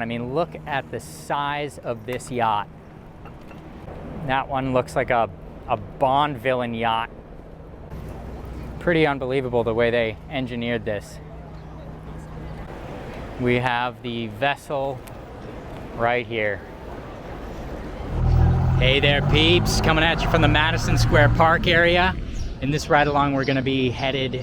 I mean, look at the size of this yacht. That one looks like a Bond villain yacht. Pretty unbelievable the way they engineered this. We have the vessel right here. Hey there, peeps. Coming at you from the Madison Square Park area. In this ride along, we're going to be headed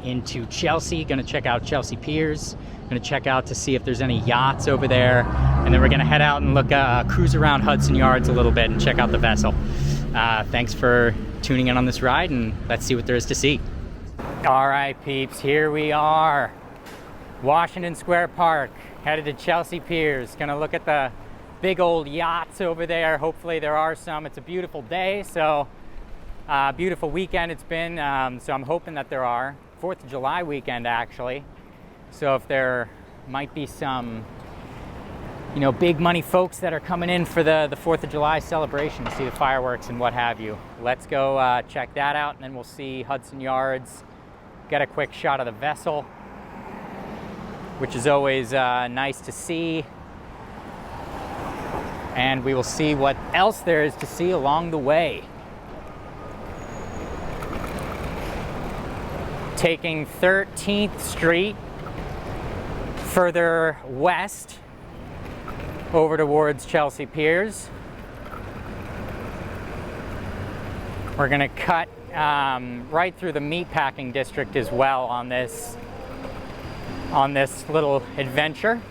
into Chelsea. Going to check out Chelsea Piers. Going to check out to see if there's any yachts over there. And then we're going to head out and look, cruise around Hudson Yards a little bit and check out the vessel. Thanks for tuning in on this ride, and let's see what there is to see. All right, peeps, here we are. Washington Square Park, headed to Chelsea Piers. Going to look at the big old yachts over there. Hopefully there are some. It's a beautiful day, so beautiful weekend it's been, so I'm hoping that there are. 4th of July weekend, actually. So if there might be some, you know, big money folks that are coming in for the 4th of July celebration to see the fireworks and what have you. Let's go check that out, and then we'll see Hudson Yards, get a quick shot of the vessel, which is always nice to see. And we will see what else there is to see along the way. Taking 13th Street further west over towards Chelsea Piers. We're gonna cut right through the meatpacking district as well on this little adventure.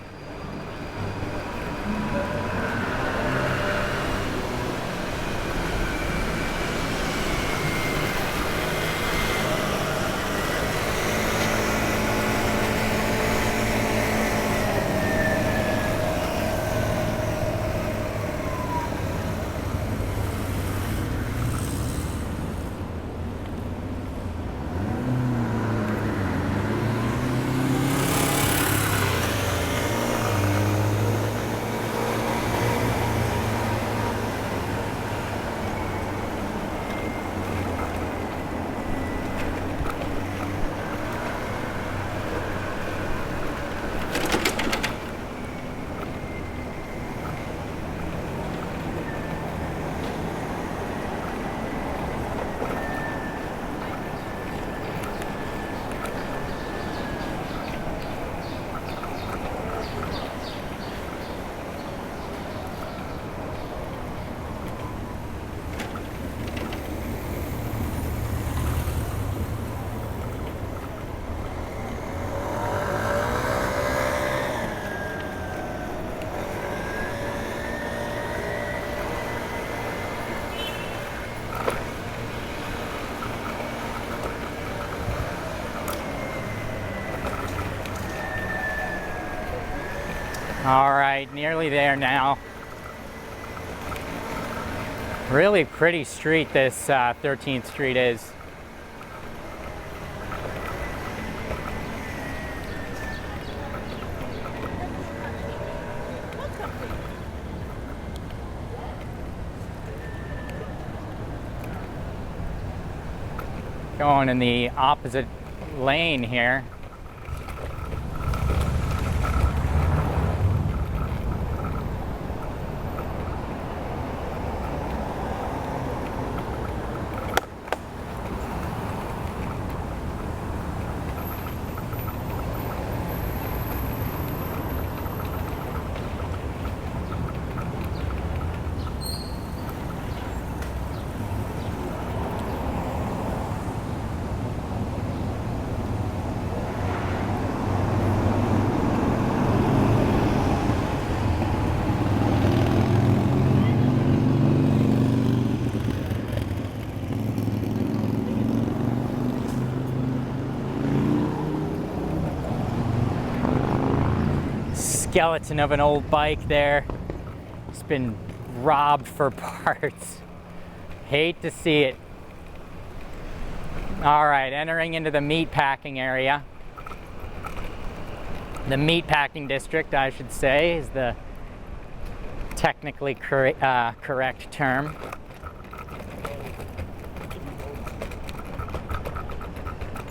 All right, nearly there now. Really pretty street this 13th Street is. Going in the opposite lane here. Skeleton of an old bike there. It's been robbed for parts. Hate to see it. All right, entering into the meatpacking area. The meatpacking district, I should say, is the technically correct term.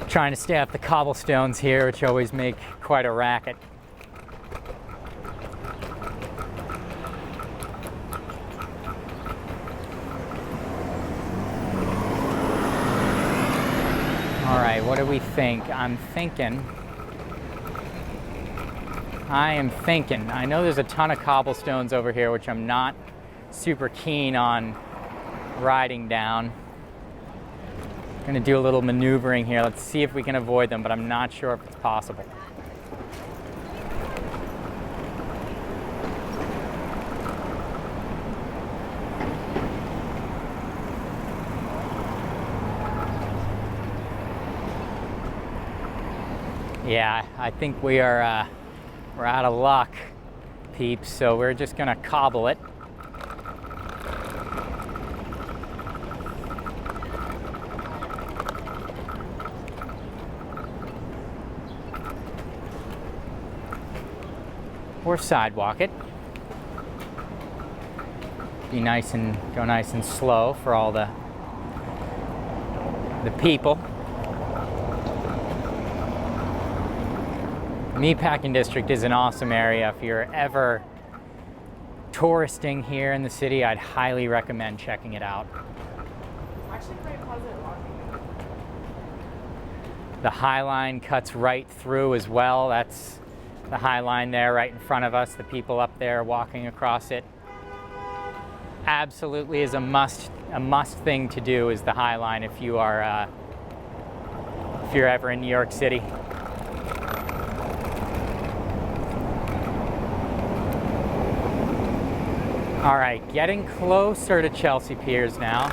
Trying to stay off the cobblestones here, which always make quite a racket. what do we think? I am thinking, I know there's a ton of cobblestones over here, which I'm not super keen on riding down. I'm gonna do a little maneuvering here. Let's see if we can avoid them, but I'm not sure if it's possible. Yeah, I think we're out of luck, peeps, so we're just gonna cobble it. Or sidewalk it. Go nice and slow for all the people. Meatpacking District is an awesome area. If you're ever touristing here in the city, I'd highly recommend checking it out. It's actually very pleasant walking. The High Line cuts right through as well. That's the High Line there right in front of us. The people up there walking across it. Absolutely is a must thing to do is the High Line if you're ever in New York City. All right, getting closer to Chelsea Piers now.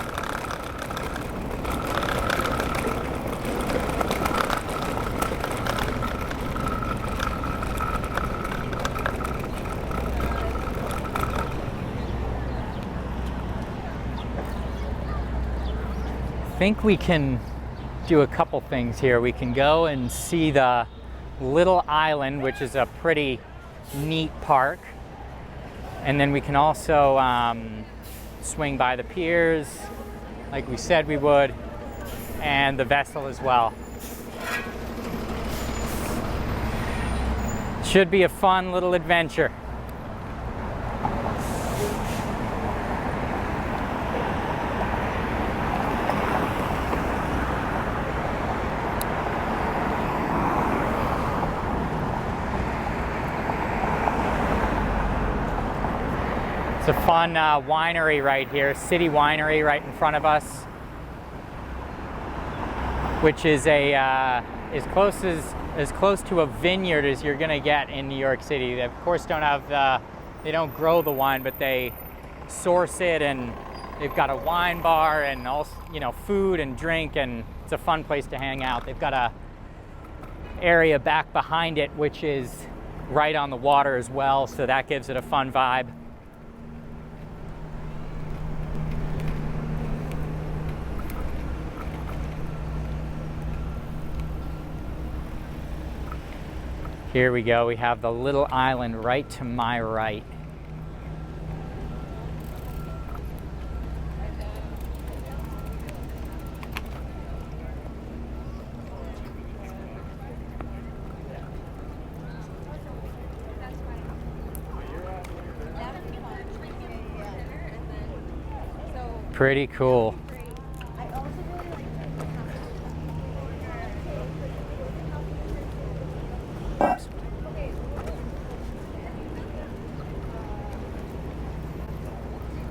I think we can do a couple things here. We can go and see the Little Island, which is a pretty neat park. And then we can also swing by the piers, like we said we would, and the vessel as well. Should be a fun little adventure. It's a fun winery right here, City Winery right in front of us, which is as close to a vineyard as you're gonna get in New York City. They of course they don't grow the wine, but they source it, and they've got a wine bar and also, food and drink, and it's a fun place to hang out. They've got a area back behind it which is right on the water as well, so that gives it a fun vibe. Here we go, we have the Little Island right to my right. Pretty cool.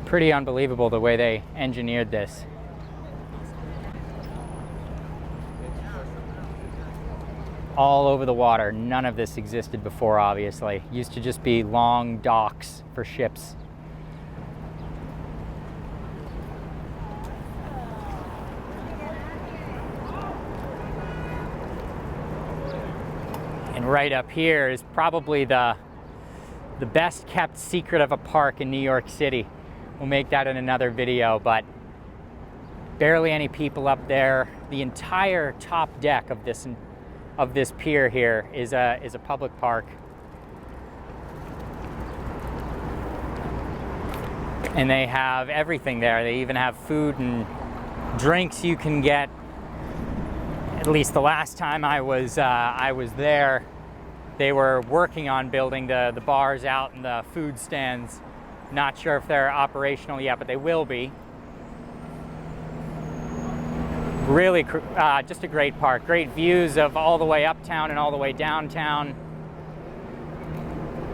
Pretty unbelievable the way they engineered this. All over the water. None of this existed before, obviously. Used to just be long docks for ships. And right up here is probably the best kept secret of a park in New York City. We'll make that in another video, but barely any people up there. The entire top deck of this pier here is a public park. And they have everything there. They even have food and drinks you can get. At least the last time I was there, they were working on building the bars out and the food stands. Not sure if they're operational yet, but they will be. Really, just a great park. Great views of all the way uptown and all the way downtown.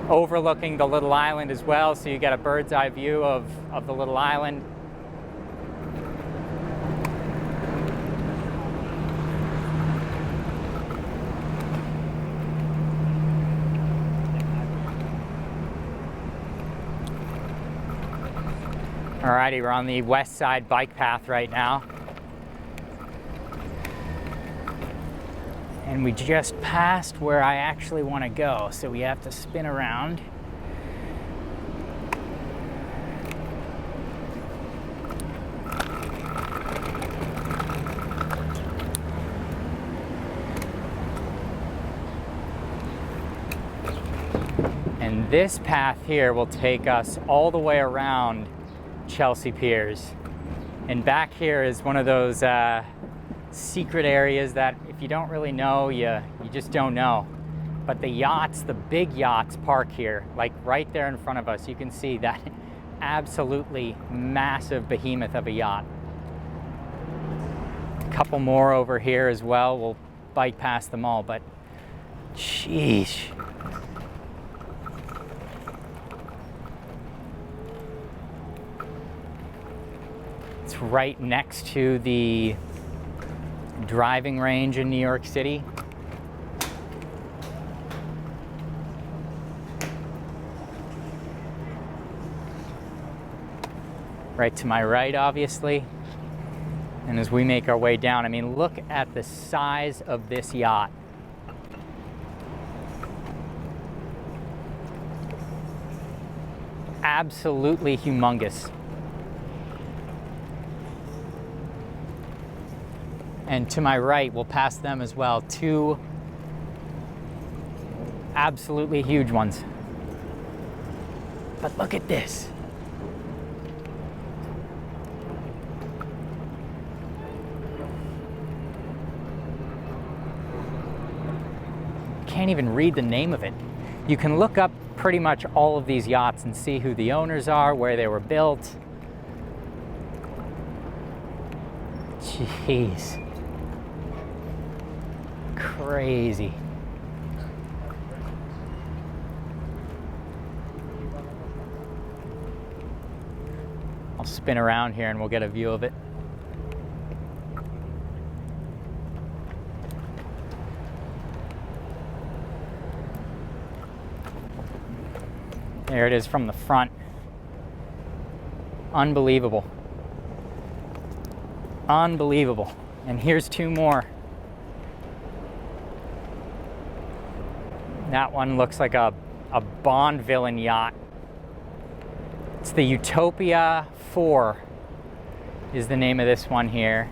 Overlooking the little island as well, so you get a bird's eye view of the little island. Alrighty, we're on the west side bike path right now. And we just passed where I actually want to go, so we have to spin around. And this path here will take us all the way around Chelsea Piers. And back here is one of those secret areas that if you don't really know, you just don't know. But the yachts, the big yachts park here, like right there in front of us. You can see that absolutely massive behemoth of a yacht. A couple more over here as well. We'll bike past them all, but sheesh. It's right next to the driving range in New York City. Right to my right, obviously. And as we make our way down, I mean, look at the size of this yacht. Absolutely humongous. And to my right, we'll pass them as well. Two absolutely huge ones. But look at this. Can't even read the name of it. You can look up pretty much all of these yachts and see who the owners are, where they were built. Jeez. Crazy. I'll spin around here and we'll get a view of it. There it is from the front. Unbelievable. Unbelievable. And here's two more. That one looks like a Bond villain yacht. It's the Utopia 4 is the name of this one here.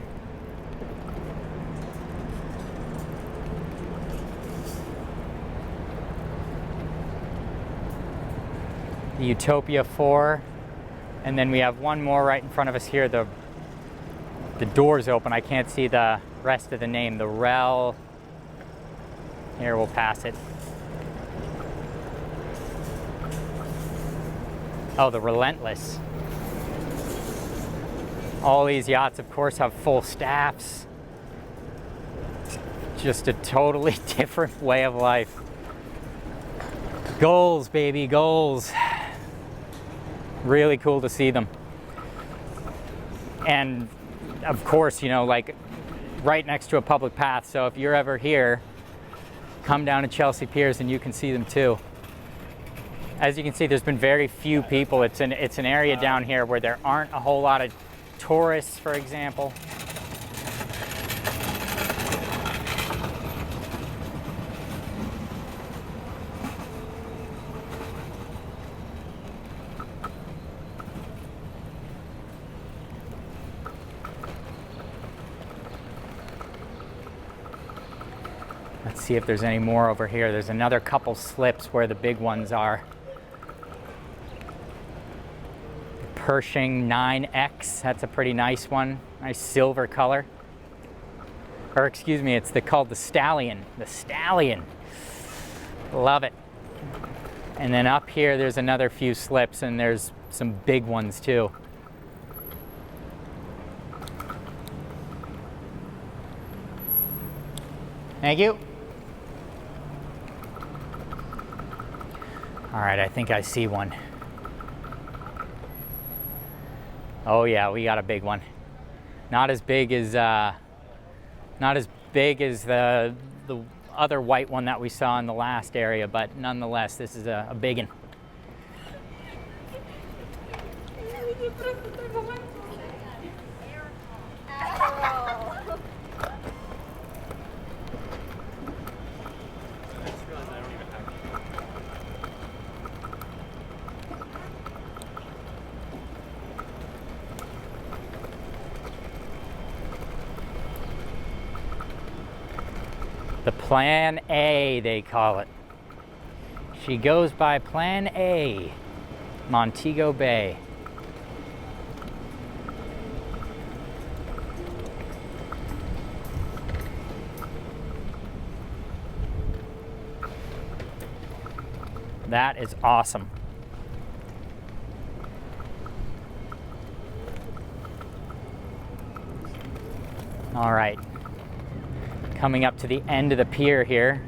The Utopia 4. And then we have one more right in front of us here. The door's open. I can't see the rest of the name. The Rel. Here, we'll pass it. Oh, the Relentless. All these yachts, of course, have full staffs. Just a totally different way of life. Goals, baby, goals. Really cool to see them. And of course, you know, like right next to a public path. So if you're ever here, come down to Chelsea Piers and you can see them too. As you can see, there's been very few people. It's an area down here where there aren't a whole lot of tourists, for example. Let's see if there's any more over here. There's another couple slips where the big ones are. Pershing 9X, that's a pretty nice one. Nice silver color. Or excuse me, it's called the Stallion. The Stallion. Love it. And then up here, there's another few slips, and there's some big ones too. Thank you. All right, I think I see one. Oh yeah, we got a big one. Not as big as the other white one that we saw in the last area, but nonetheless, this is a big one. The Plan A, they call it. She goes by Plan A, Montego Bay. That is awesome. All right. Coming up to the end of the pier here.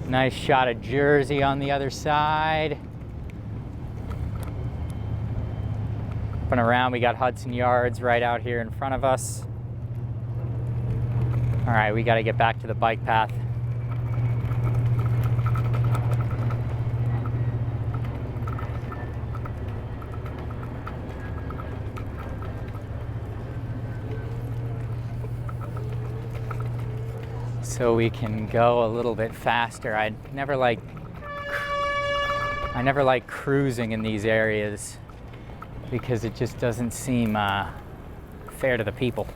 Nice shot of Jersey on the other side. Up and around, we got Hudson Yards right out here in front of us. All right, we got to get back to the bike path. So we can go a little bit faster. I never like cruising in these areas because it just doesn't seem fair to the people.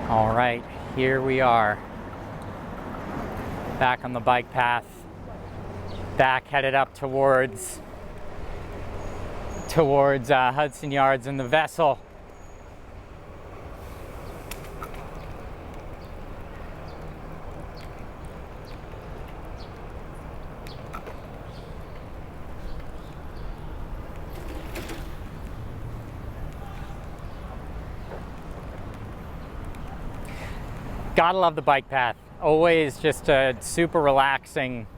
All right, here we are, back on the bike path, back headed up towards Hudson Yards and the vessel. Gotta love the bike path. Always just a super relaxing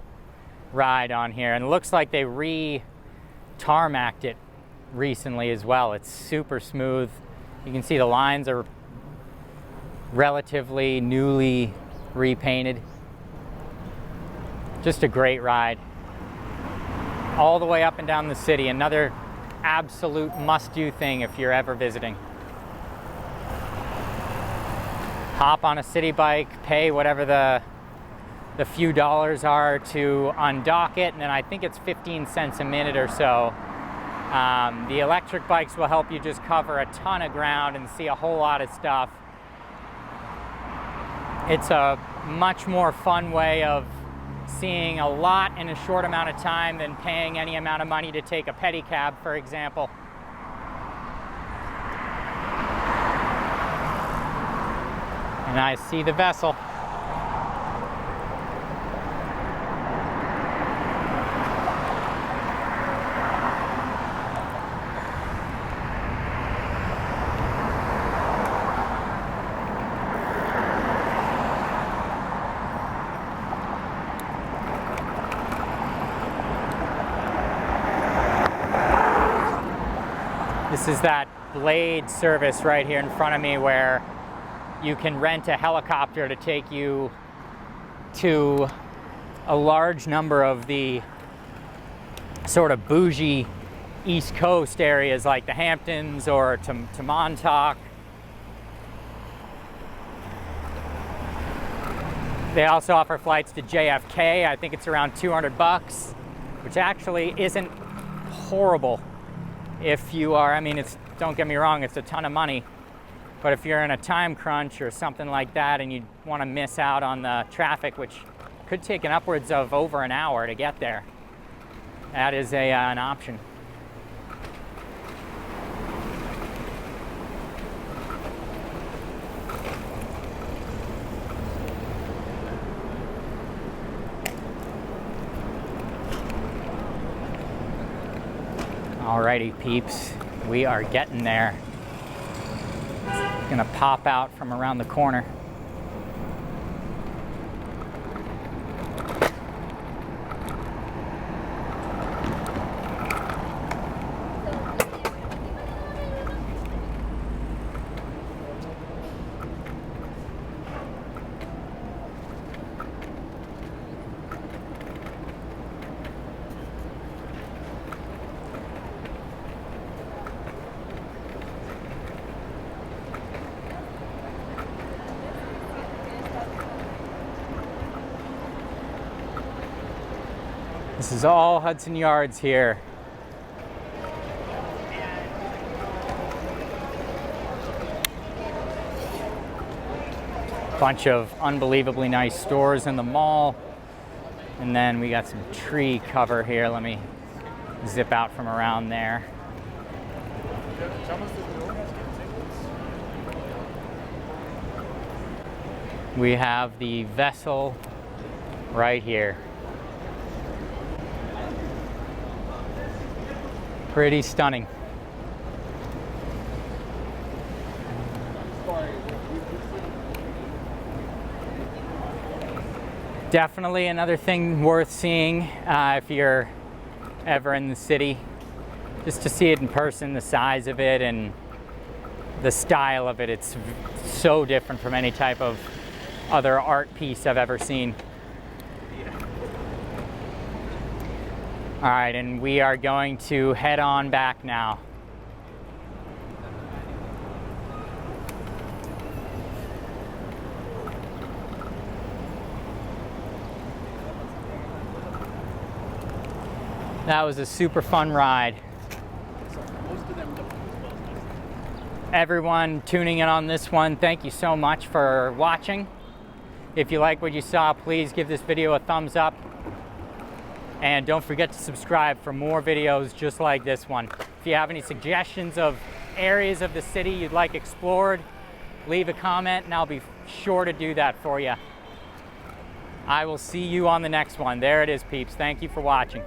ride on here. And it looks like they re-tarmacked it recently as well. It's super smooth. You can see the lines are relatively newly repainted. Just a great ride. All the way up and down the city. Another absolute must-do thing if you're ever visiting. Hop on a city bike, pay whatever the few dollars are to undock it, and then I think it's 15 cents a minute or so. The electric bikes will help you just cover a ton of ground and see a whole lot of stuff. It's a much more fun way of seeing a lot in a short amount of time than paying any amount of money to take a pedicab, for example. And I see the vessel. This is that Blade service right here in front of me where you can rent a helicopter to take you to a large number of the sort of bougie East Coast areas like the Hamptons or to Montauk. They also offer flights to JFK. I think it's around 200 bucks, which actually isn't horrible if you are, I mean, don't get me wrong, it's a ton of money. But if you're in a time crunch or something like that and you want to miss out on the traffic, which could take an upwards of over an hour to get there, that is an option. Alrighty, peeps, we are getting there. It's gonna pop out from around the corner. This is all Hudson Yards here. Bunch of unbelievably nice stores in the mall. And then we got some tree cover here. Let me zip out from around there. We have the vessel right here. Pretty stunning. Definitely another thing worth seeing if you're ever in the city, just to see it in person, the size of it and the style of it. It's so different from any type of other art piece I've ever seen. All right, and we are going to head on back now. That was a super fun ride. Everyone tuning in on this one, thank you so much for watching. If you like what you saw, please give this video a thumbs up. And don't forget to subscribe for more videos just like this one. If you have any suggestions of areas of the city you'd like explored, leave a comment and I'll be sure to do that for you. I will see you on the next one. There it is, peeps. Thank you for watching.